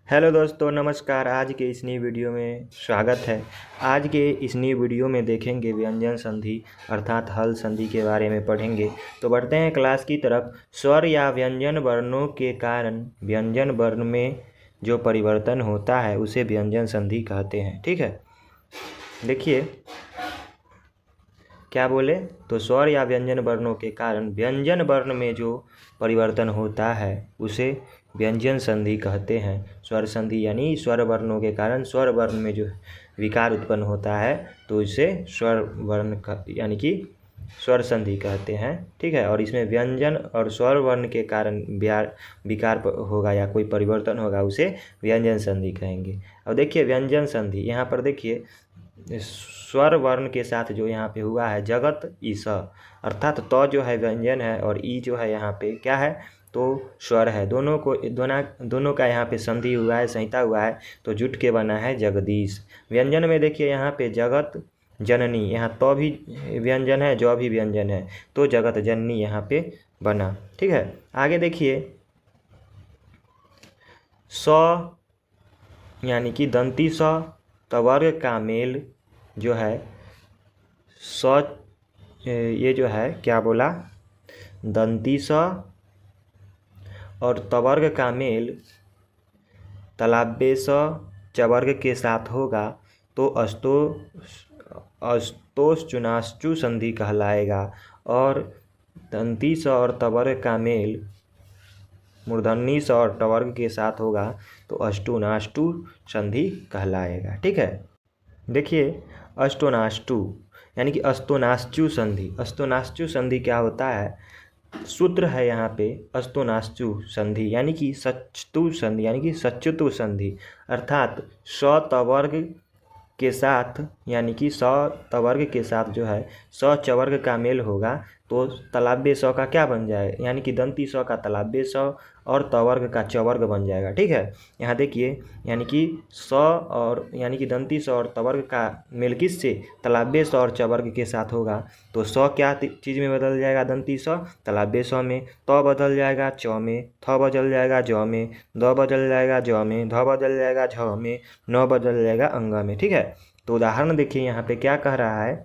Hello दोस्तों, नमस्कार। आज के इस नई वीडियो में स्वागत है। आज के इस नई वीडियो में देखेंगे व्यंजन संधि अर्थात हल संधि के बारे में पढ़ेंगे। तो बढ़ते हैं क्लास की तरफ। स्वर या व्यंजन वर्णों के कारण व्यंजन वर्ण में जो परिवर्तन होता है उसे व्यंजन संधि कहते हैं। ठीक है, देखिए क्या बोले तो स्वर या व्यंजन वर्णों के कारण व्यंजन वर्ण में जो परिवर्तन होता है उसे व्यंजन संधि कहते हैं। स्वर संधि यानी स्वर वर्णों के कारण स्वर वर्ण में जो विकार उत्पन्न होता है तो इसे स्वर वर्ण यानी कि स्वर संधि कहते हैं। ठीक है, और इसमें व्यंजन और स्वर वर्ण के कारण विकार होगा या कोई परिवर्तन होगा उसे व्यंजन संधि कहेंगे। अब देखिए व्यंजन संधि, यहाँ पर देखिए स्वर वर्ण के साथ जो यहाँ पे हुआ है जगत ईस, अर्थात तो जो है व्यंजन है और ई जो है यहाँ पे क्या है तो स्वर है। दोनों का यहाँ पे संधि हुआ है, संहिता हुआ है तो जुट के बना है जगदीश। व्यंजन में देखिए यहाँ पे जगत जननी, यहाँ तो भी व्यंजन है जो भी व्यंजन है तो जगत जननी यहाँ पे बना। ठीक है, आगे देखिए स यानी कि दंती स तवर्ग का मेल जो है स, ये जो है क्या बोला, दंती स और तवर्ग का मेल तलाब्बे स चवर्ग के साथ होगा तो अस्तोष चुनाश्चु संधि कहलाएगा। और दंती स और तवर्ग का मेल मूर्धन्य स और टवर्ग के साथ होगा तो अष्टुनाष्टु संधि कहलाएगा। ठीक है, देखिए अष्टोनाष्टु यानी कि अस्तोनाश्चु संधि। अस्तोनाश्चु संधि क्या होता है, सूत्र है यहाँ पे अस्तोनाश्चु संधि यानी कि सच्तु संधि यानी कि सच्युतु संधि, अर्थात स तवर्ग के साथ यानी कि स तवर्ग के साथ जो है स चवर्ग का मेल होगा तो तलाब्बे स का क्या बन जाएगा, यानी कि दंती स का तलाब्बे स और तवर्ग का चवर्ग बन जाएगा। ठीक है, यहाँ देखिए यानी कि स और यानी कि दंती स और तवर्ग का मेल किस से, तलाब्बे स और चवर्ग के साथ होगा तो स क्या चीज़ में बदल जाएगा, दंती स तलाब्बे स में, त बदल जाएगा च में, थ बदल जाएगा ज में, द बदल जाएगा ज में, ध बदल जाएगा झ में, न बदल जाएगा अंग में। ठीक है, तो उदाहरण देखिए यहाँ पे क्या कह रहा है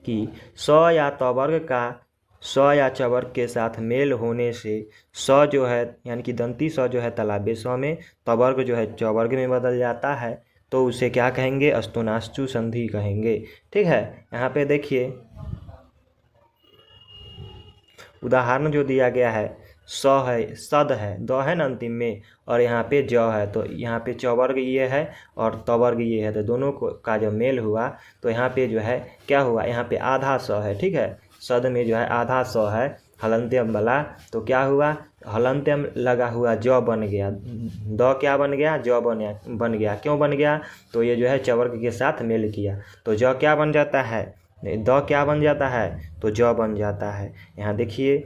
कि स या तवर्ग का स या चवर्ग के साथ मेल होने से स जो है यानी कि दंती स जो है तलाब्बे स में, तवर्ग जो है चवर्ग में बदल जाता है तो उसे क्या कहेंगे, अस्तोनाश्चु संधि कहेंगे। ठीक है, यहाँ पे देखिए उदाहरण जो दिया गया है स है, सद है, द है ना अंतिम में और यहाँ पे ज है तो यहाँ पे चवर्ग ये है और तवर्ग ये है तो दोनों को का जब मेल हुआ तो यहाँ पे जो है क्या हुआ, यहाँ पे आधा स है। ठीक है, सद में जो है आधा स है हलंत्यम वाला तो क्या हुआ, हलंत्यम लगा हुआ ज बन गया, द क्या बन गया, ज बन गया। क्यों बन गया, तो ये जो है चवर्ग के साथ मेल किया तो ज क्या बन जाता है, द क्या बन जाता है तो ज बन जाता है। यहाँ देखिए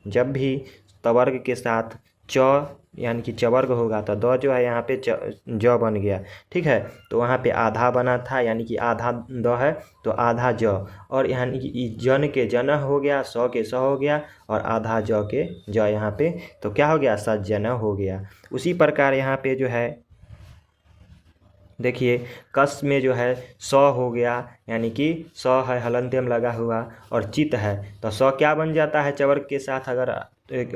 जब भी तवर्ग के साथ च यानी कि चवर्ग होगा तो द जो है यहाँ पे ज बन गया। ठीक है, तो वहाँ पे आधा बना था यानी कि आधा द है तो आधा ज, और यानी कि जन के जन हो गया, स के स हो गया और आधा ज के ज यहाँ पे तो क्या हो गया, सज्जन हो गया। उसी प्रकार यहाँ पे जो है देखिए कस में जो है स हो गया यानी कि स है हलंत्यम लगा हुआ और चित है तो स क्या बन जाता है चवर्ग के साथ अगर एक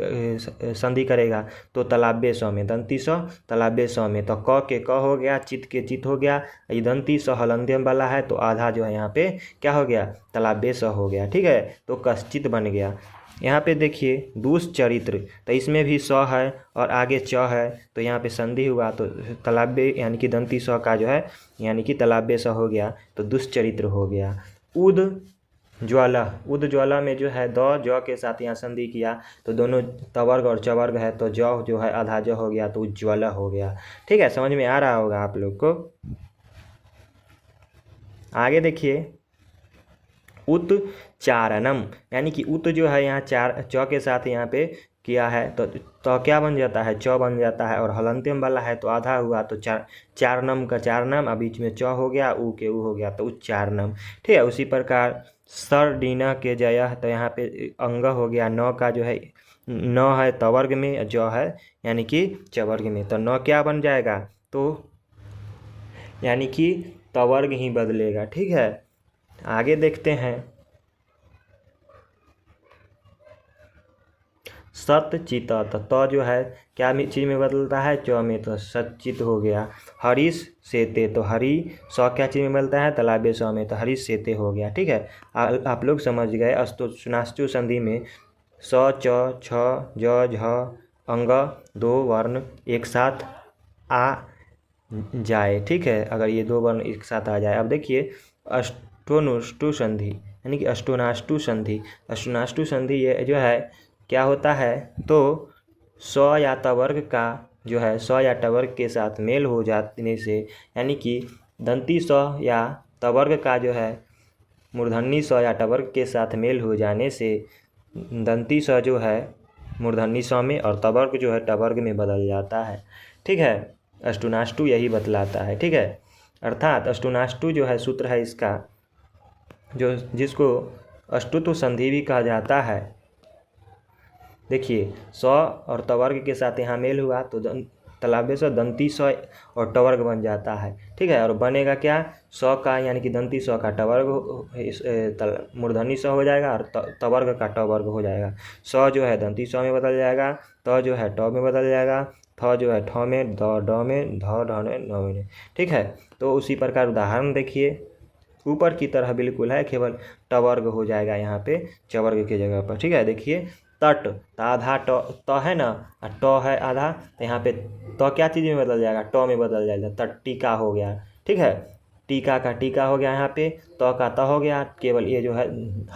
संधि करेगा तो तलाब्बे स में, दंती स तलाब्बे स में तो क के क हो गया, चित के चित हो गया, ये दंती स हलंत्यम वाला है तो आधा जो है यहाँ पे क्या हो गया, तलाब्बे स हो गया। ठीक है, तो कश्चित बन गया। यहाँ पे देखिए दुष्चरित्र तो इसमें भी स है और आगे च है तो यहाँ पे संधि हुआ तो तलाब्बे यानी कि दंती स का जो है यानी कि तलाब्बे स हो गया तो दुष्चरित्र हो गया। उद ज्वाला में जो है द ज के साथ यहाँ संधि किया तो दोनों तवर्ग और चवर्ग है तो ज जो है आधा ज हो गया तो उज्ज्वला हो गया। ठीक है, समझ में आ रहा होगा आप लोग को। आगे देखिए उत्चारणम यानी कि उत जो है यहाँ चार च के साथ यहाँ पे किया है तो क्या बन जाता है, च बन जाता है और हलंत्यम वाला है तो आधा हुआ तो चारणम का चारणम, अब बीच में च हो गया, ऊ के ऊ हो गया तो उच्चारणम। ठीक है, उसी प्रकार सर डीना के जय तो यहाँ पे अंग हो गया, न का जो है न है तवर्ग में, ज है यानी कि चवर्ग में, तो न क्या बन जाएगा, तो यानी कि तवर्ग ही बदलेगा। ठीक है, आगे देखते हैं। सतचित, तो त जो है क्या चीज़ में बदलता है, च में, तो सचित हो गया। हरीश सेते, तो हरी स क्या चीज़ में बदलता है, तलाबे स में, तो हरीश सेते हो गया। ठीक है, आप लोग समझ गए। अष्टुनाष्टु संधि में स, च, छ, ज, झ, अंग दो वर्ण एक साथ आ जाए। ठीक है, अगर ये दो वर्ण एक साथ आ जाए। अब देखिए अष्टोनुष्टु संधि यानी कि अष्टोनाष्टु संधि। अष्टोनाष्टु संधि ये जो है क्या होता है, तो स या तवर्ग का जो है स या टवर्ग के साथ मेल हो जाने से, यानी कि दंती स या तवर्ग का जो है मूर्धन्य स या टवर्ग के साथ मेल हो जाने से दंती स जो है मूर्धन्य स में और तवर्ग जो है टवर्ग में बदल जाता है। ठीक है, अष्टुनाष्टु यही बतलाता है। ठीक है, अर्थात अष्टुनाष्टु जो है सूत्र है इसका, जो जिसको अष्टुत्व संधि भी कहा जाता है। देखिए स और तवर्ग के साथ यहाँ मेल हुआ तो तलाबे स दंती स और टवर्ग बन जाता है। ठीक है, और बनेगा क्या, स का यानी कि दंती स का टवर्ग मूर्धन्य स हो जाएगा और तवर्ग का टवर्ग हो जाएगा। स जो है दंती स में बदल जाएगा, त जो है ट में बदल जाएगा, थ जो है ठ में, द ड में, ध ढ में, न में। ठीक है, तो उसी प्रकार उदाहरण देखिए, ऊपर की तरह बिल्कुल है, केवल टवर्ग हो जाएगा यहाँ पे चवर्ग की जगह पर। ठीक है, देखिए तट, तो आधा त है ना, और ट है आधा, तो यहाँ पे त क्या चीज़ में बदल जाएगा, ट में बदल जाएगा, तट टीका हो गया। ठीक है, टीका का टीका हो गया, यहाँ पे त का त हो गया, केवल ये जो है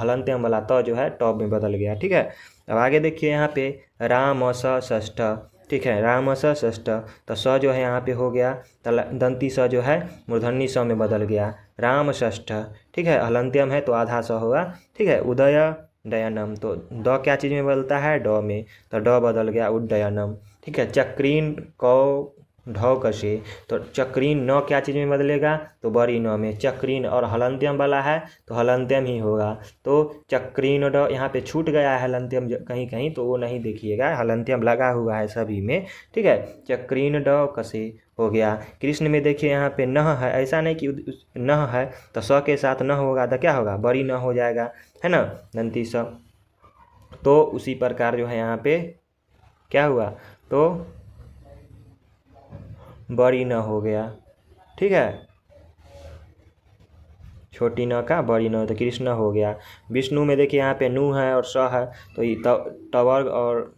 हलंत्यम वाला त जो है ट में बदल गया। ठीक है, अब आगे देखिए यहाँ पे राम स षष्ठ। ठीक है, राम स षष्ठ, तो स जो है यहाँ पे हो गया दंती स जो है मूर्धन्य स में बदल गया, राम षष्ठ। ठीक है, हलंत्यम है तो आधा स होगा। ठीक है, उदय डयनम, तो द क्या चीज़ में बदलता है, ड में, तो ड बदल गया उड्डयनम। ठीक है, चक्रीन कौ ढौ कसे, तो चक्रीन न क्या चीज़ में बदलेगा, तो बड़ी न में, चक्रीन और हलंत्यम वाला है तो हलंत्यम ही होगा, तो चक्रीन ड यहाँ पे छूट गया है हलंत्यम कहीं कहीं, तो वो नहीं देखिएगा, हलंत्यम लगा हुआ है सभी में। ठीक है, चक्रीन ड कसे हो गया। कृष्ण में देखिए यहाँ पे नह है, ऐसा नहीं कि नह है तो स के साथ न होगा तो क्या होगा, बड़ी न हो जाएगा, है ना, दंती स। तो उसी प्रकार जो है यहाँ पे क्या हुआ, तो बड़ी न हो गया। ठीक है, छोटी न का बड़ी न, तो कृष्ण हो गया। विष्णु में देखिए यहाँ पे नु है और स है, तो ये टवर्ग और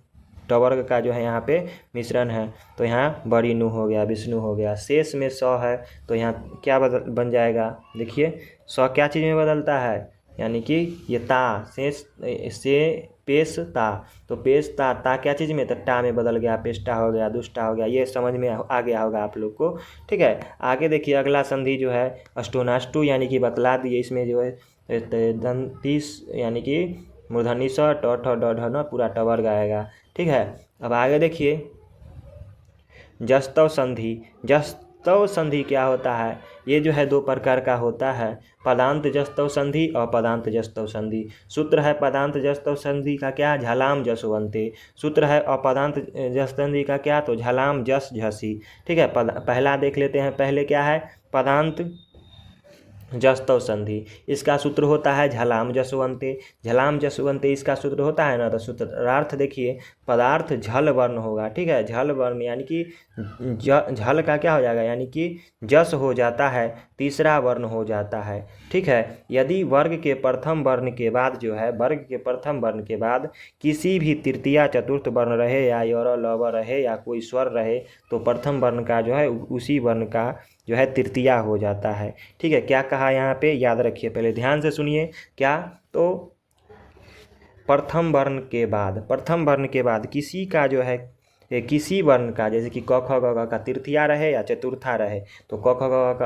टवर्ग का जो है यहाँ पे मिश्रण है, तो यहाँ बड़ी नु हो गया, विष्णु हो गया। शेष में स है, तो यहाँ क्या बन जाएगा, देखिए स क्या चीज़ में बदलता है, यानी कि ये ता, शेष से पेश ता, तो पेश ता क्या चीज़ में, तो टा में बदल गया, पेष्टा हो गया, दुष्टा हो गया। ये समझ में आ गया होगा आप लोग को। ठीक है, आगे देखिए अगला संधि जो है अष्टोनाष्टु, यानी कि बतला दिए, इसमें जो है दंतीस यानी कि मूर्धन्य स ट ठ ड ढ न पूरा टवर्ग आएगा। ठीक है, अब आगे देखिए जस्तव संधि। जस्तव संधि क्या होता है, ये जो है दो प्रकार का होता है, पदांत जस्तव संधि और पदांत जस्तव संधि। सूत्र है पदांत जस्तव संधि का क्या, झलाम जसवंते। सूत्र है अपदांत जस संधि का क्या, तो झलाम जस झसी। ठीक है, पहला देख लेते हैं, पहले क्या है, पदांत जस्तव संधि, इसका सूत्र होता है झलाम जसवंते। झलाम जसवंते इसका सूत्र होता है ना, तो सूत्रार्थ देखिए पदार्थ झल वर्ण होगा। ठीक है, झल वर्ण यानी कि झल का क्या हो जाएगा, यानी कि जस हो जाता है, तीसरा वर्ण हो जाता है। ठीक है, यदि वर्ग के प्रथम वर्ण के बाद जो है, वर्ग के प्रथम वर्ण के बाद किसी भी तृतीया चतुर्थ वर्ण रहे या यर लव रहे या कोई स्वर रहे, तो प्रथम वर्ण का जो है उसी वर्ण का जो है तृतीया हो जाता है। ठीक है, क्या कहा यहाँ पे, याद रखिए, पहले ध्यान से सुनिए क्या, तो प्रथम वर्ण के बाद किसी का जो है किसी वर्ण का, जैसे कि क ख ग घ का तृतीया रहे या चतुर्था रहे, तो क ख ग घ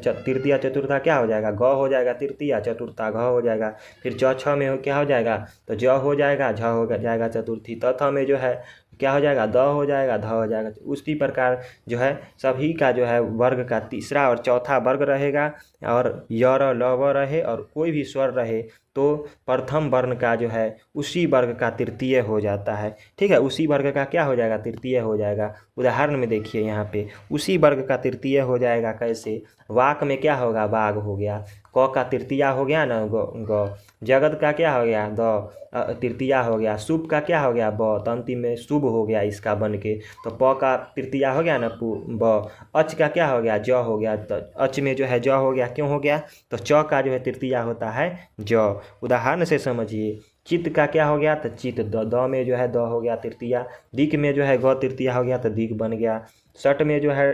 का तृतीया चतुर्था क्या हो जाएगा, ग हो जाएगा तृतीया, चतुर्था घ हो जाएगा। फिर च छ में क्या हो जाएगा, तो ज हो जाएगा, झ हो जाएगा चतुर्थी, त थ में जो है क्या हो जाएगा, द हो जाएगा, ध हो जाएगा। उसी प्रकार जो है सभी का जो है वर्ग का तीसरा और चौथा वर्ग रहेगा, और यर लव रहे और कोई भी स्वर रहे, तो प्रथम वर्ण का जो है उसी वर्ग का तृतीय हो जाता है। ठीक है, उसी वर्ग का क्या हो जाएगा, तृतीय हो जाएगा। उदाहरण में देखिए यहाँ पे उसी वर्ग का तृतीय हो जाएगा कैसे, वाक में क्या होगा, बाघ हो गया, क का तृतीया हो गया ना ग, जगत का क्या हो गया, द तृतीया हो गया, शुभ का क्या हो गया, ब, तो अंतिम में शुभ हो गया इसका बन के, तो प का तृतीया हो गया ना ब, अच का क्या हो गया, ज हो गया, तो अच में जो है ज हो गया, क्यों हो गया, तो च का जो है तृतीया होता है ज। उदाहरण से समझिए, चित्त का क्या हो गया, तो चित्त, द में जो है द हो गया तृतीया, दिक में जो है ग तृतीया हो गया तो दिक बन गया, सट में जो है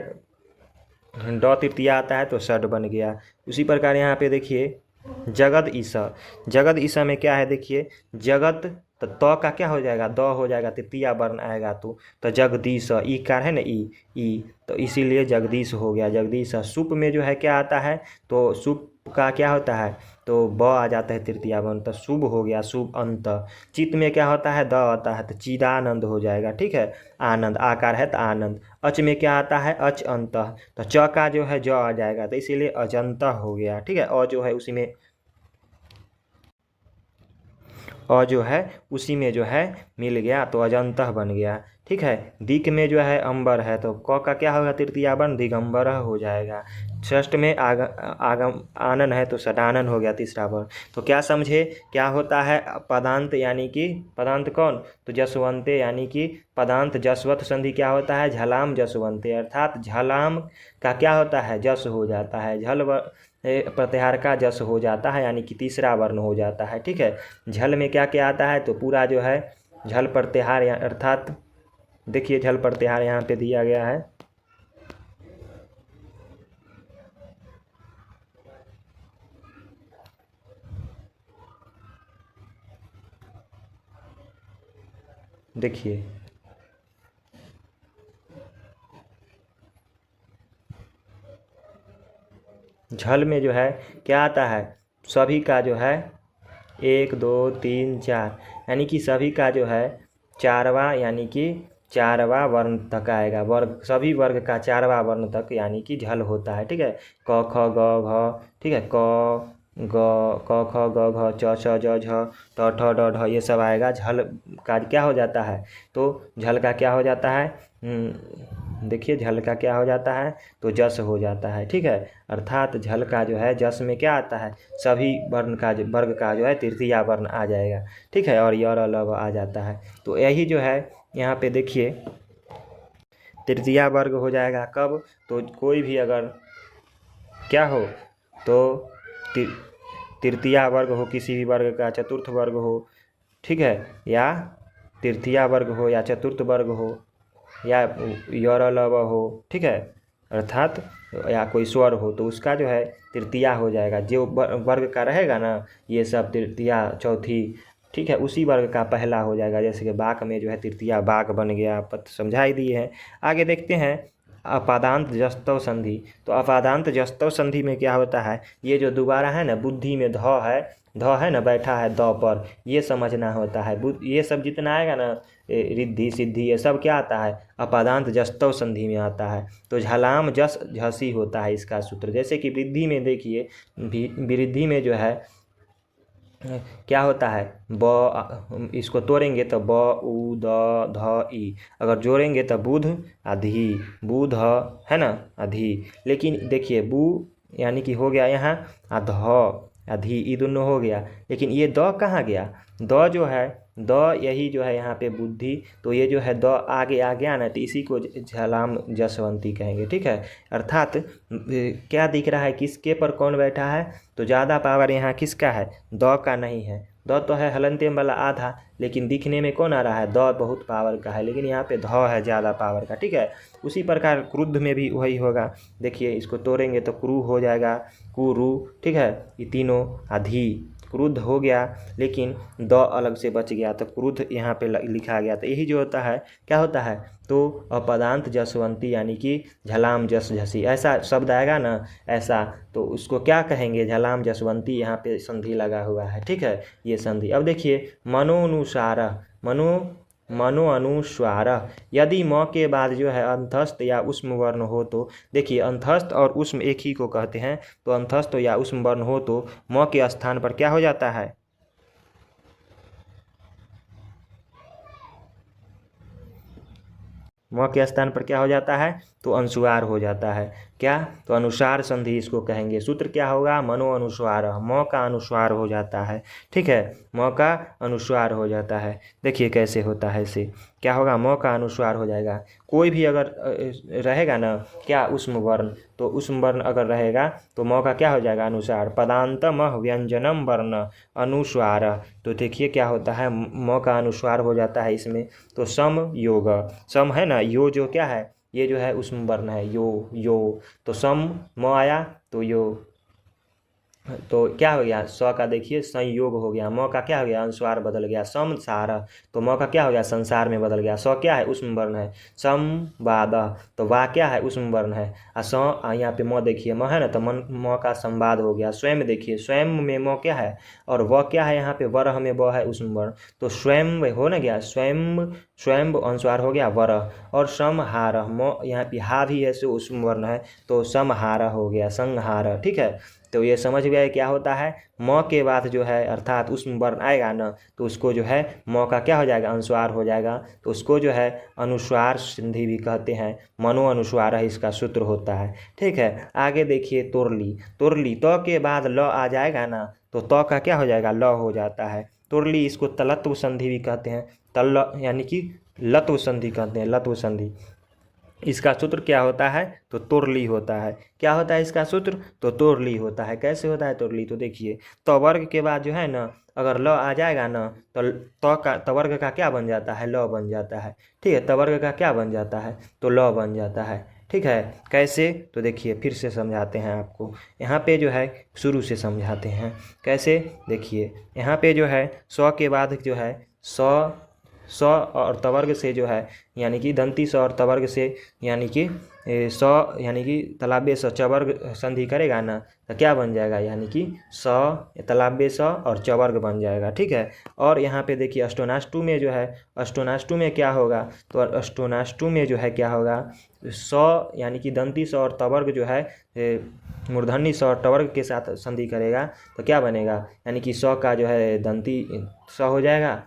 ड तृतीया आता है तो षड बन गया। उसी प्रकार यहाँ पे देखिए जगत ईसा, जगत ईसा में क्या है देखिए, जगत तो त का क्या हो जाएगा, द हो जाएगा, तृतीया वर्ण आएगा तो जगदीश, ई कार है ना, ई तो इसीलिए जगदीश हो गया, जगदीश। सुप में जो है क्या आता है, तो सुप का क्या होता है, तो ब आ जाता है तृतीया वर्ण, तो शुभ हो गया, शुभ अंत। चित्त में क्या होता है, द आता है तो चिदानंद हो जाएगा। ठीक है, आनंद, आकार है तो आनंद। अच में क्या आता है, अच अंत, तो च का जो है ज आ जाएगा, तो इसीलिए अजंता हो गया। ठीक है, और जो है उसी में और जो है उसी में जो है मिल गया तो अजंतः बन गया। ठीक है, दिक में जो है अंबर है तो क का क्या होगा, तृतीया वर्ण दिगंबर हो जाएगा। षष्ठ में आगम आनन है तो सदानन हो गया तीसरा वर्ण। तो क्या समझे, क्या होता है पदांत, यानी कि पदांत कौन, तो जसवंते, यानी कि पदांत जसवत संधि क्या होता है, झलाम जसवंते, अर्थात झलाम का क्या होता है, जस हो जाता है, झल प्रत्याहार का जस हो जाता है, यानी कि तीसरा वर्ण हो जाता है। ठीक है, झल में क्या क्या आता है, तो पूरा जो है झल प्रत्याहार, अर्थात देखिए झल प्रत्याहार यहाँ पे दिया गया है, देखिए झल में जो है क्या आता है, सभी का जो है 1 2 3 4, यानी कि सभी का जो है चारवा, यानी कि चारवा वर्ण तक आएगा, वर्ग सभी वर्ग का चारवा वर्ण तक, यानी कि झल होता है। ठीक है, क ख ग घ, ठीक है, क ग क ख ग घ च छ ज झ ट ठ ड ढ, ये सब आएगा। झल का क्या हो जाता है, तो झल का क्या हो जाता है, देखिए झल का क्या हो जाता है, तो जस हो जाता है। ठीक है, अर्थात झल का जो है जस में क्या आता है, सभी वर्ण का वर्ग का जो है तृतीया वर्ण आ जाएगा। ठीक है, और यर लव आ जाता है। तो यही जो है यहाँ पे देखिए तृतीया वर्ग हो जाएगा कब, तो कोई भी अगर क्या हो, तो तृतीया वर्ग हो किसी भी वर्ग का, चतुर्थ वर्ग हो, ठीक है, या तृतीया वर्ग हो या चतुर्थ वर्ग हो या यर लव हो, ठीक है, अर्थात या कोई स्वर हो, तो उसका जो है तृतीया हो जाएगा। जो वर्ग का रहेगा ना ये सब तृतीया चौथी, ठीक है, उसी वर्ग का पहला हो जाएगा। जैसे कि बाक में जो है तृतीया बाक बन गया, आप समझा ही दिए हैं। आगे देखते हैं अपादांत जस्तव संधि। तो अपादांत जस्तव संधि में क्या होता है, ये जो दोबारा है ना बुद्धि में ध है ना बैठा है द पर, ये समझना होता है। ये सब जितना आएगा ना रिद्धि सिद्धि ये सब क्या आता है, अपादांत जस्तव संधि में आता है। तो झलाम जस झसी होता है इसका सूत्र। जैसे कि वृद्धि में देखिए, वृद्धि में जो है क्या होता है, ब, इसको तोड़ेंगे तो ब उ द ध ई, अगर जोड़ेंगे तो बुध आधी, बुध है ना आधी। लेकिन देखिए बु यानी कि हो गया यहाँ ध आधी, ई दोनों हो गया, लेकिन ये द कहाँ गया, द जो है द यही जो है यहाँ पे बुद्धि, तो ये जो है द आगे आ गया ना, तो इसी को झलाम जसवंती कहेंगे। ठीक है, अर्थात क्या दिख रहा है, किसके पर कौन बैठा है, तो ज़्यादा पावर यहाँ किसका है, द का नहीं है। द तो है हलंतेम वाला आधा, लेकिन दिखने में कौन आ रहा है, द बहुत पावर का है, लेकिन यहाँ पे ध है ज़्यादा पावर का। ठीक है, उसी प्रकार क्रुद्ध में भी वही होगा। देखिए इसको तोड़ेंगे तो क्रू हो जाएगा, कुरु, ठीक है, ये तीनों आधी, क्रुद्ध हो गया, लेकिन द अलग से बच गया तो क्रुद्ध यहाँ पे लिखा गया। तो यही जो होता है क्या होता है, तो अपदांत जसवंती, यानी कि झलाम जस झसी, ऐसा शब्द आएगा ना ऐसा, तो उसको क्या कहेंगे, झलाम जसवंती, यहाँ पे संधि लगा हुआ है। ठीक है, ये संधि। अब देखिए मनोनुसार, मनो अनुस्वार, यदि म के बाद जो है अंतस्थ या उष्म वर्ण हो, तो देखिए अंतस्थ और उष्म एक ही को कहते हैं, तो अंतस्थ या उष्म वर्ण हो तो म के स्थान पर क्या हो जाता है, म के स्थान पर क्या हो जाता है, तो अनुस्वार हो जाता है। क्या, तो अनुसार संधि इसको कहेंगे। सूत्र क्या होगा, मनो अनुस्वार, म का अनुस्वार हो जाता है। ठीक है, म का अनुस्वार हो जाता है। देखिए कैसे होता है इसे, क्या होगा, म का अनुस्वार हो जाएगा। कोई भी अगर रहेगा ना क्या उष्म वर्ण, तो उष्म वर्ण अगर रहेगा तो म का क्या हो जाएगा, अनुसार। पदांतम व्यंजनम वर्ण अनुस्वार, तो देखिए क्या होता है, म का अनुस्वार हो जाता है इसमें। तो सम योग, सम है ना, यो जो क्या है, ये जो है उष्म वर्ण है, यो, तो सम म आया तो यो, तो क्या हो गया, स का देखिए संयोग हो गया, म का क्या हो गया, अनुस्वार बदल गया, संसार, तो म का क्या हो गया, संसार में बदल गया। स क्या है, उष्म वर्ण है, संवाद, तो वा क्या है, उष्म वर्ण है। यहाँ पे म देखिए, म है ना, तो म का संवाद हो गया। स्वयं देखिए, स्वयं में म क्या है, और व क्या है, यहाँ पे वरह में व है उष्म वर्ण, तो स्वयं हो ना गया, स्वयं, स्वयं अनुस्वार हो गया वरह। और समहार, म यहाँ पे हा भी है सो उष्म वर्ण है, तो समहार हो गया, संहार। ठीक है, तो ये समझ गए क्या होता है, म के बाद जो है अर्थात उष्म वर्ण आएगा ना, तो उसको जो है म का क्या हो जाएगा, अनुस्वार हो जाएगा, तो उसको जो है अनुस्वार संधि भी कहते हैं। मनो अनुस्वार है इसका सूत्र होता है। ठीक है, आगे देखिए तुरली, तुरली त के बाद ल आ जाएगा ना, तो त का क्या हो जाएगा, ल हो जाता है। तुरली इसको तलत्व संधि भी कहते हैं, तल यानी कि लत्व संधि कहते हैं, लत्व संधि। इसका सूत्र क्या होता है, तो तुरली होता है। क्या होता है इसका सूत्र, तो तुरली होता है। कैसे होता है तुरली, तो देखिए, तो वर्ग के बाद जो है ना अगर ल आ जाएगा ना, तो तवर्ग का क्या बन जाता है, ल बन जाता है। ठीक है, तवर्ग का क्या बन जाता है, तो ल बन जाता है। ठीक है, कैसे, तो देखिए फिर से समझाते हैं आपको। यहाँ पे जो है शुरू से समझाते हैं कैसे। देखिए यहाँ पे जो है स के बाद जो है स और तवर्ग से जो है, यानी कि दंती स और तवर्ग से, यानी कि स यानी कि तलाब्य स चवर्ग संधि करेगा ना, तो क्या बन जाएगा, यानी कि स तलाब्य स और चवर्ग बन जाएगा। ठीक है, और यहाँ पे देखिए अष्टोनाष्टु में जो है, अष्टोनाष्टु में क्या होगा, तो अष्टोनाष्टु में जो है क्या होगा, स यानी कि दंती स और तवर्ग जो है मूर्धन्य स और टवर्ग के साथ संधि करेगा, तो क्या बनेगा, यानी कि स का जो है दंती स हो जाएगा,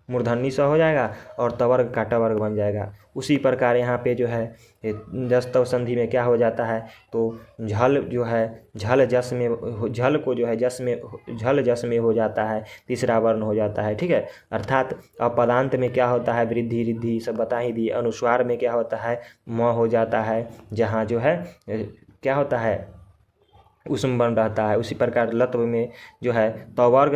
मूर्धन्य स हो जाएगा, और तवर्ग का टवर्ग बन जाएगा। उसी प्रकार यहाँ पे जो है जस्तव संधि में क्या हो जाता है, तो झल जो है, झल जस में, झल को जो है जस में, झल जस में हो जाता है, तीसरा वर्ण हो जाता है। ठीक है, अर्थात अपदांत में क्या होता है, वृद्धि रिद्धि सब बता ही दिए। अनुस्वार में क्या होता है, म हो जाता है, जहाँ जो है क्या होता है, उष्म वर्ण रहता है। उसी प्रकार लत्व में जो है तवर्ग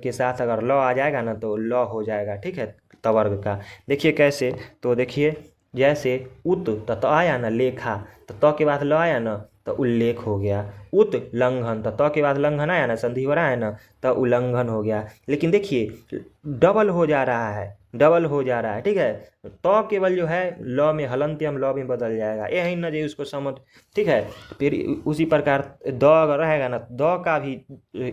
के साथ अगर ल आ जाएगा ना, तो ल हो जाएगा। ठीक है, तवर्ग का। देखिए कैसे, तो देखिए जैसे उत त आया ना लेखा, तो त के बाद ल आया ना, तो उल्लेख हो गया। उत लंघन, तो त के बाद लंघन आया ना, संधि हो रहा है ना, तो उल्लंघन हो गया। लेकिन देखिए डबल हो जा रहा है, डबल हो जा रहा है। ठीक है, तो केवल जो है ल में हलंत्यम ल में बदल जाएगा, यही न जो उसको समझ। ठीक है, फिर उसी प्रकार द अगर रहेगा ना, द का भी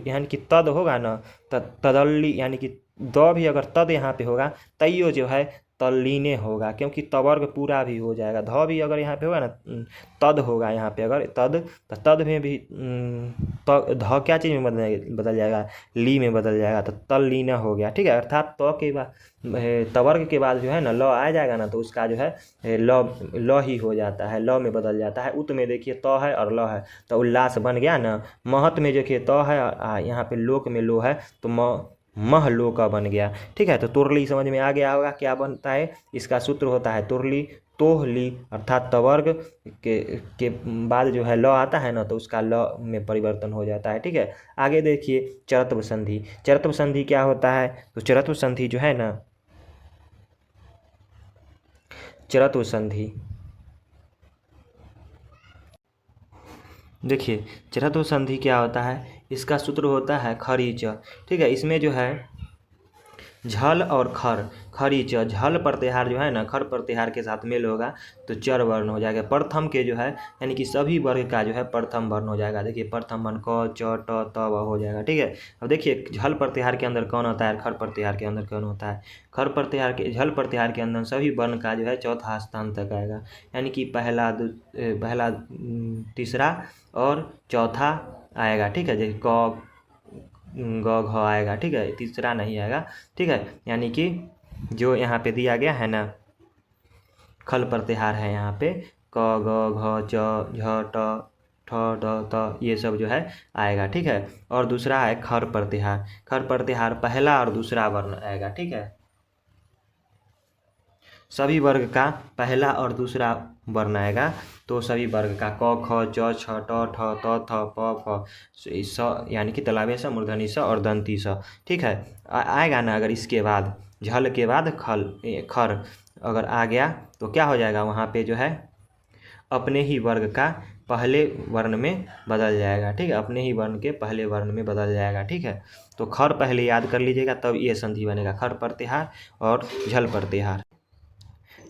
यानी कि तद होगा ना, तदल्ली, यानी कि द भी अगर तद यहाँ पे होगा, तैयो जो है तल्लीने होगा, क्योंकि तवर्ग पूरा भी हो जाएगा। ध भी अगर यहाँ पे होगा ना, तद होगा यहाँ पे अगर तद, तो तद में भी ध क्या चीज़ में बदल जाएगा, ली में बदल जाएगा, तो तल्लीना हो गया। ठीक है, अर्थात त के बाद, तवर्ग के बाद जो है ना ल आ जाएगा ना, तो उसका जो है ल ही हो जाता है, ल में बदल जाता है। उत में देखिए त है और ल है, तो उल्लास बन गया ना। महत में देखिए त है, यहाँ पे लोक में लो है, तो मह लो का बन गया। ठीक है, तो तुरली समझ में आ गया होगा क्या बनता है, इसका सूत्र होता है तुरली तोहली, अर्थात तवर्ग के बाद जो है ल आता है ना, तो उसका ल में परिवर्तन हो जाता है। ठीक है, आगे देखिए चरत्व संधि। चरत्व संधि क्या होता है, तो चरत्व संधि जो है ना, चरत्व संधि देखिए, चरत्व संधि क्या होता है, इसका सूत्र होता है खरीच। ठीक है, इसमें जो है झल और खर, खरीच, झल प्रत्याहार जो है ना, खर प्रत्याहार के साथ मेल होगा, तो चर वर्ण हो जाएगा। प्रथम के जो है, यानी कि सभी वर्ग का जो है प्रथम वर्ण हो जाएगा। देखिए प्रथम वर्ण क च ट त व हो जाएगा। ठीक है, अब देखिए झल प्रत्याहार के अंदर कौन होता है, खर प्रत्याहार के अंदर कौन होता है। खर प्रत्याहार के, झल प्रत्याहार के अंदर सभी वर्ण का जो है चौथा स्थान तक आएगा, यानी कि पहला तीसरा और चौथा आएगा। ठीक है, जैसे क ग घ आएगा। ठीक है, तीसरा नहीं आएगा। ठीक है, यानी कि जो यहाँ पे दिया गया है ना, खल प्रत्याहार है यहाँ पे, क ग घ च झ ट ठ ड त ये सब जो है आएगा, ठीक है। और दूसरा है खर प्रत्याहार। खर प्रत्याहार पहला और दूसरा वर्ण आएगा, ठीक है। सभी वर्ग का पहला और दूसरा वर्ण आएगा, तो सभी वर्ग का क ख च छ ट ठ त थ प फ स यानी कि तलावे स, मूर्धनी स और दंती स, ठीक है। आएगा ना। अगर इसके बाद झल के बाद खर अगर आ गया तो क्या हो जाएगा, वहाँ पे जो है अपने ही वर्ग का पहले वर्ण में बदल जाएगा, ठीक है। अपने ही वर्ण के पहले वर्ण में बदल जाएगा, ठीक है। तो खर पहले याद कर लीजिएगा, तब ये संधि बनेगा, खर प्रत्याहार और झल प्रत्याहार।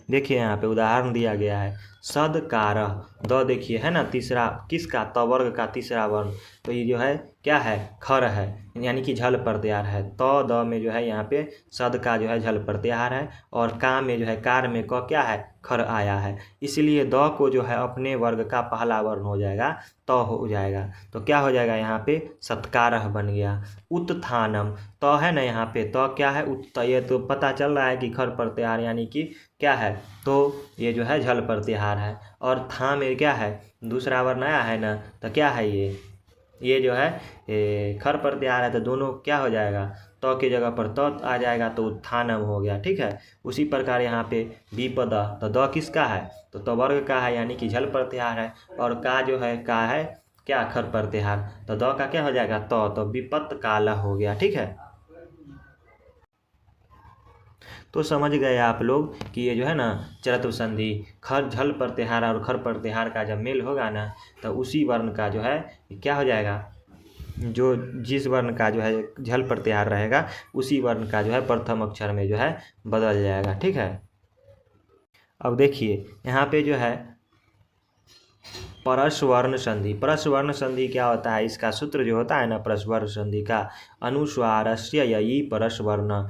देखिए यहाँ पे उदाहरण दिया गया है, सदकारः। द देखिए है ना, तीसरा किसका, त वर्ग का तीसरा वर्ण, तो ये जो है क्या है, खर है, यानी कि झल प्रत्याहार है। त द में जो है यहाँ पे सद का जो है झल प्रत्याहार है, और का में जो है, कार में क क्या है, खर आया है, इसलिए द को जो है अपने वर्ग का पहला वर्ण हो जाएगा, त हो जाएगा। तो क्या हो जाएगा यहाँ पे, सत्कारः बन गया। उत्थानम, त है ना यहाँ पे, त क्या है, ये तो पता चल रहा है कि खर प्रत्याहार यानी कि क्या है, तो ये जो है झल प्रत्याहार है। और था में क्या है, दूसरा वर्ण आया है ना, तो क्या है ये जो है खर प्रत्याहार है, तो दोनों क्या हो जाएगा, त की जगह पर त आ जाएगा, तो उत्थानम हो गया, ठीक है। उसी प्रकार यहाँ पे विपद, तो द किसका है, तो त वर्ग का है, यानी कि झल प्रत्याहार है। और का जो है, का है क्या, खर प्रत्याहार, तो द का क्या हो जाएगा, तो विपत्त काल हो गया, ठीक है। तो समझ गए आप लोग कि ये जो है ना चरत्व संधि, खर झल प्रत्याहार और खर प्रत्याहार का जब मेल होगा ना, तो उसी वर्ण का जो है क्या हो जाएगा, जो जिस वर्ण का जो है झल प्रत्याहार रहेगा, उसी वर्ण का जो है प्रथम अक्षर में जो है बदल जाएगा, ठीक है। अब देखिए यहाँ पे जो है परस्वर्ण संधि। परस्वर्ण संधि क्या होता है, इसका सूत्र जो होता है ना परस्वर्ण संधि का, अनुस्वारस्य ययि परस्वर्ण।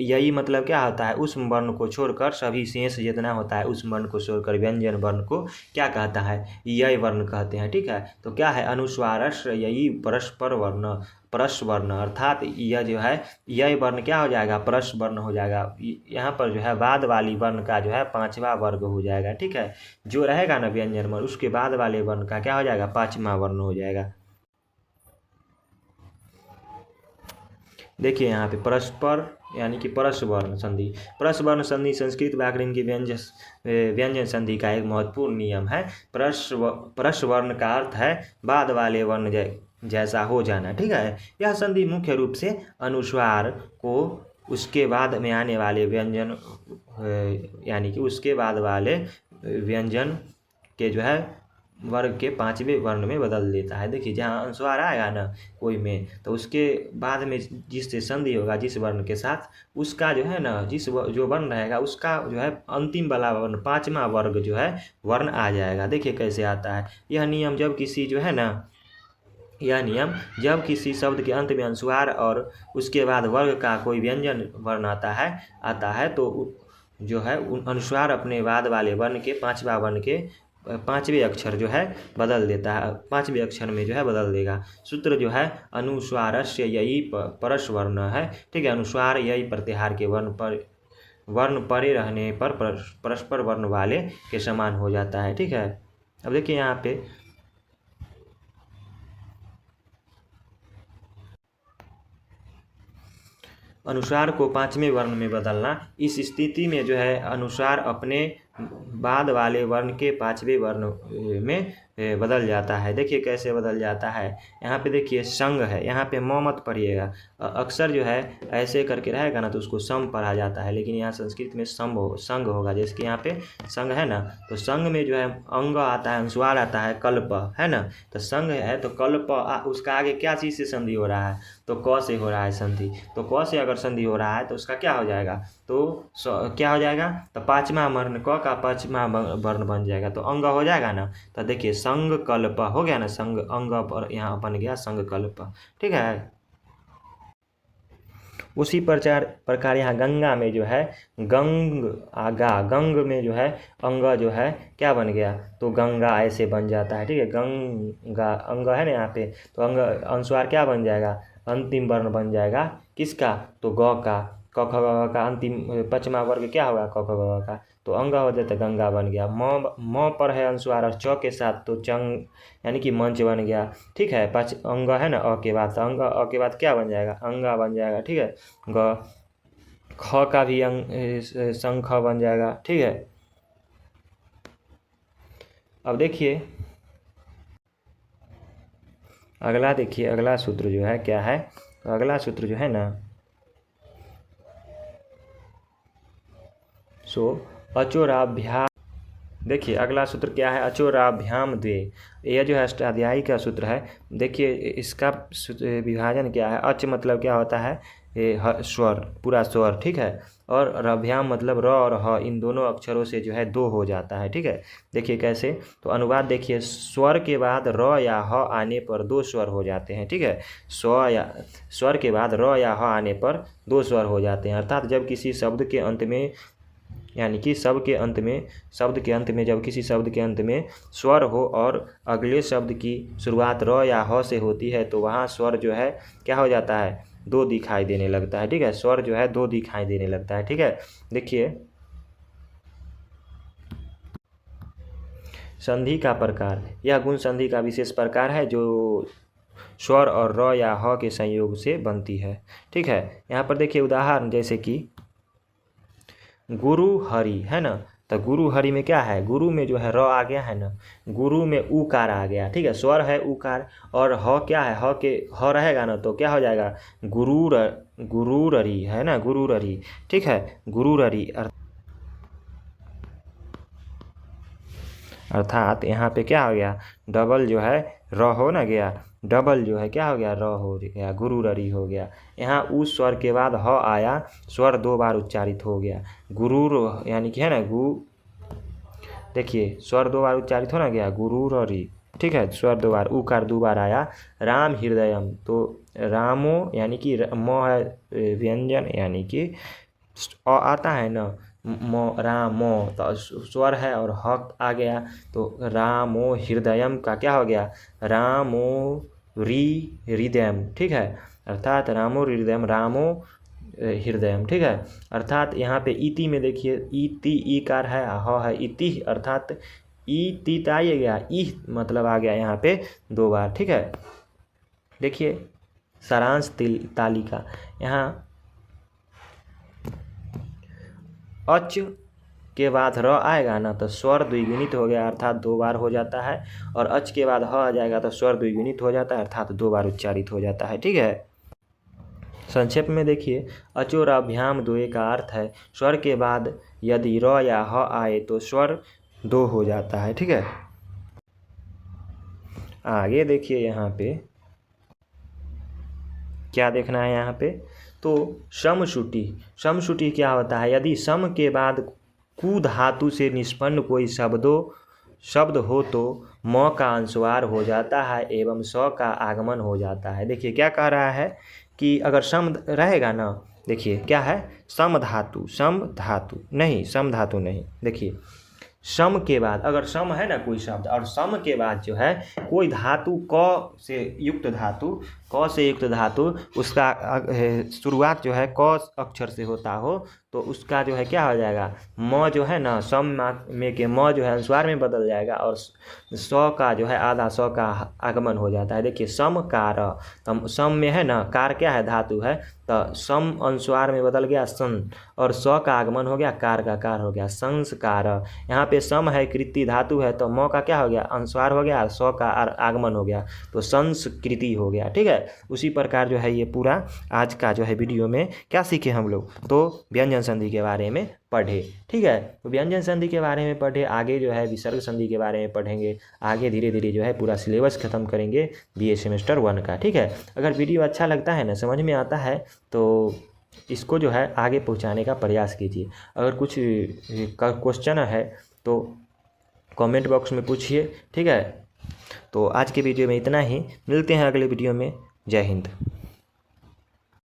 ययि मतलब क्या होता है, उस वर्ण को छोड़कर सभी शेष जितना होता है उस वर्ण को छोड़कर व्यंजन वर्ण को क्या कहता है, यय वर्ण कहते हैं, ठीक है। तो क्या है, अनुस्वारस्य ययि परस्पर वर्ण, परस वर्ण, अर्थात यह जो है यह वर्ण क्या हो जाएगा, परस वर्ण हो जाएगा। यहाँ पर जो है बाद वाली वर्ण का जो है पांचवा वर्ग हो जाएगा, ठीक है। जो रहेगा ना व्यंजन वर्ण, उसके बाद वाले वर्ण का क्या हो जाएगा, पांचवा वर्ण हो जाएगा। देखिए यहाँ पे परस्पर यानी कि परस्वर्ण संधि। परस्वर्ण संधि संस्कृत व्याकरण की व्यंजन संधि का एक महत्वपूर्ण नियम है। परस्वर्ण का अर्थ है बाद वाले वर्ण जैसा हो जाना, ठीक है। यह संधि मुख्य रूप से अनुस्वार को उसके बाद में आने वाले व्यंजन यानी कि उसके बाद वाले व्यंजन के जो है वर्ग के पांचवें वर्ण में बदल देता है। देखिए जहाँ अनुस्वार आएगा ना कोई में, तो उसके बाद में जिससे संधि होगा जिस वर्ण के साथ, उसका जो है ना जो वर्ण रहेगा उसका जो है अंतिम वाला वर्ण पांचवा वर्ग जो है वर्ण आ जाएगा। देखिए कैसे आता है यह नियम, जब किसी जो है ना यह नियम जब किसी शब्द के अंत में अनुस्वार और उसके बाद वर्ग का कोई व्यंजन वर्ण आता है तो जो है अनुस्वार अपने बाद वाले वर्ण के पांचवा वर्ण के पांचवें अक्षर जो है बदल देता है, पांचवें अक्षर में जो है बदल देगा। सूत्र जो है अनुस्वारस्य ययि परस्वर्ण है, ठीक है। अनुस्वार ययि प्रत्याहार के वर्ण परे रहने पर परस्पर वर्ण वाले के समान हो जाता है, ठीक है। अब देखिए यहाँ पे अनुस्वार को पांचवें वर्ण में बदलना, इस स्थिति में जो है अनुस्वार अपने बाद वाले वर्ण के पांचवें वर्ण में बदल जाता है। देखिए कैसे बदल जाता है, यहाँ पे देखिए संग है, यहाँ पे म मत पढ़िएगा, अक्सर जो है ऐसे करके रहेगा ना तो उसको सम पढ़ा जाता है, लेकिन यहाँ संस्कृत में संग होगा। जैसे कि यहाँ पे संग है ना, तो संग में जो है अंग आता है, अनुस्वार आता है, कल्प है ना, तो संग है तो कल्प उसका आगे क्या चीज़ से संधि हो रहा है, तो क से हो रहा है संधि। तो क से अगर संधि हो रहा है तो उसका क्या हो जाएगा, तो क्या हो जाएगा, तो पांचवा वर्ण क का पांचवा वर्ण बन जाएगा, तो अंग हो जाएगा ना। तो देखिए संग कल्प हो गया ना, संग अंग पर यहाँ बन गया संग कल्प, ठीक है। उसी प्रकार यहाँ गंगा में जो है गंग में जो है अंग जो है क्या बन गया, तो गंगा ऐसे बन जाता है, ठीक है। गंगा अंग है ना यहाँ पे, तो अंग अनुस्वार क्या बन जाएगा, अंतिम वर्ण बन जाएगा किसका, तो ग का, क ख ग का अंतिम पांचवा वर्ग क्या होगा, क ख ग का, तो अंगा हो जाता है गंगा बन गया। म पर है अनुस्वार और च के साथ तो चंग यानी कि मंच बन गया। ठीक है, 5 अंग है ना अ के बाद, तो अंग अ के बाद क्या बन जाएगा, अंगा बन जाएगा। ठीक है, ग ख का भी शंख बन जाएगा। ठीक है, अब देखिए अगला, देखिए अगला सूत्र जो है क्या है, तो अगला सूत्र जो है ना सो अचोराभ्याम। देखिए अगला सूत्र क्या है, अचोराभ्याम द्वे। यह जो है अष्टाध्यायी का सूत्र है। देखिए इसका विभाजन क्या है, अच मतलब क्या होता है, ये स्वर, पूरा स्वर। ठीक है, और रभ्याम मतलब र और ह इन दोनों अक्षरों से जो है दो हो जाता है। ठीक है, देखिए कैसे, तो अनुवाद देखिए, स्वर के बाद र या ह आने पर दो स्वर हो जाते हैं। ठीक है, स्वर के बाद र या ह आने पर दो स्वर हो जाते हैं। अर्थात जब किसी शब्द के अंत में, यानी कि शब्द के अंत में जब किसी शब्द के अंत में स्वर हो और अगले शब्द की शुरुआत र या ह से होती है तो वहाँ स्वर जो है क्या हो जाता है, दो दिखाई देने लगता है। ठीक है, स्वर जो है दो दिखाई देने लगता है। ठीक है, देखिए संधि का प्रकार, यह गुण संधि का विशेष प्रकार है जो स्वर और र या ह के संयोग से बनती है। ठीक है, यहाँ पर देखिए उदाहरण, जैसे कि गुरु हरि है ना, तो गुरु हरि में क्या है, गुरु में जो है र आ गया है ना, गुरु में उकार आ गया। ठीक है, स्वर है उकार, और ह क्या है, ह के ह रहेगा ना तो क्या हो जाएगा, गुरुररी है ना, गुरुररी। ठीक है, गुरुररी अर्थात यहाँ पे क्या हो गया, डबल जो है र हो ना गया, डबल जो है क्या हो गया, र हो गया, गुरुररी हो गया। यहाँ उस स्वर के बाद ह आया, स्वर दो बार उच्चारित हो गया, गुरुर यानी कि है ना देखिए स्वर दो बार उच्चारित हो ना गया, गुरुररी। ठीक है, स्वर दो बार, उकार दो बार आया, राम हृदयम, तो रामो यानी कि म है व्यंजन, यानी कि आता है ना, रामो तो स्वर है और ह आ गया, तो रामो हृदयम का क्या हो गया, रामो हृदयम। ठीक है, अर्थात रामो हृदयम, रामो हृदयम। ठीक है, अर्थात यहाँ पे इति में देखिए, इति ईकार है, ह है इति, अर्थात इति तो आ गया, इ मतलब आ गया यहाँ पे दो बार। ठीक है, देखिए सारांश तालिका, यहाँ अच के बाद र आएगा ना तो स्वर द्विगुणित हो गया, अर्थात दो बार हो जाता है, और अच के बाद ह आ जाएगा तो स्वर द्विगुणित हो जाता है, अर्थात दो बार उच्चारित हो जाता है। ठीक है, संक्षेप में देखिए, अचोराभ्याम द्वे का अर्थ है स्वर के बाद यदि र या ह आए तो स्वर दो हो जाता है। ठीक है, आगे देखिए यहाँ पे क्या देखना है, यहाँ पे तो समश्रुति। समश्रुति क्या होता है, यदि सम के बाद कु धातु से निष्पन्न कोई शब्द हो तो म का अनुस्वार हो जाता है एवं स का आगमन हो जाता है। देखिए क्या कह रहा है कि अगर सम रहेगा ना, देखिए क्या है, सम धातु नहीं, देखिए सम के बाद, अगर सम है ना कोई शब्द और सम के बाद जो है कोई धातु क से युक्त धातु उसका शुरुआत जो है क अक्षर से होता हो तो उसका जो है क्या हो जाएगा, म जो है ना, सम में के म जो है अनुस्वार में बदल जाएगा और स का जो है आधा स का आगमन हो जाता है। देखिए सम कार, तो सम में है ना, कार क्या है, धातु है, तो सम अनुस्वार में बदल गया सन, और स का आगमन हो गया, कार का कार हो गया, संस्कार। यहाँ पे सम है कृति धातु है तो म का क्या हो गया, अनुस्वार हो गया, स का आगमन हो गया तो संस्कृति हो गया। ठीक है, उसी प्रकार जो है ये पूरा आज का जो है वीडियो में क्या सीखे हम लोग, तो व्यंजन संधि के बारे में पढ़े। ठीक है, तो व्यंजन संधि के बारे में पढ़े, आगे जो है विसर्ग संधि के बारे में पढ़ेंगे, आगे धीरे धीरे जो है पूरा सिलेबस खत्म करेंगे BA सेमेस्टर 1 का। ठीक है, अगर वीडियो अच्छा लगता है ना, समझ में आता है तो इसको जो है आगे पहुंचाने का प्रयास कीजिए। अगर कुछ क्वेश्चन है तो कमेंट बॉक्स में पूछिए। ठीक है, तो आज के वीडियो में इतना ही, मिलते हैं अगले वीडियो में। जय हिंद।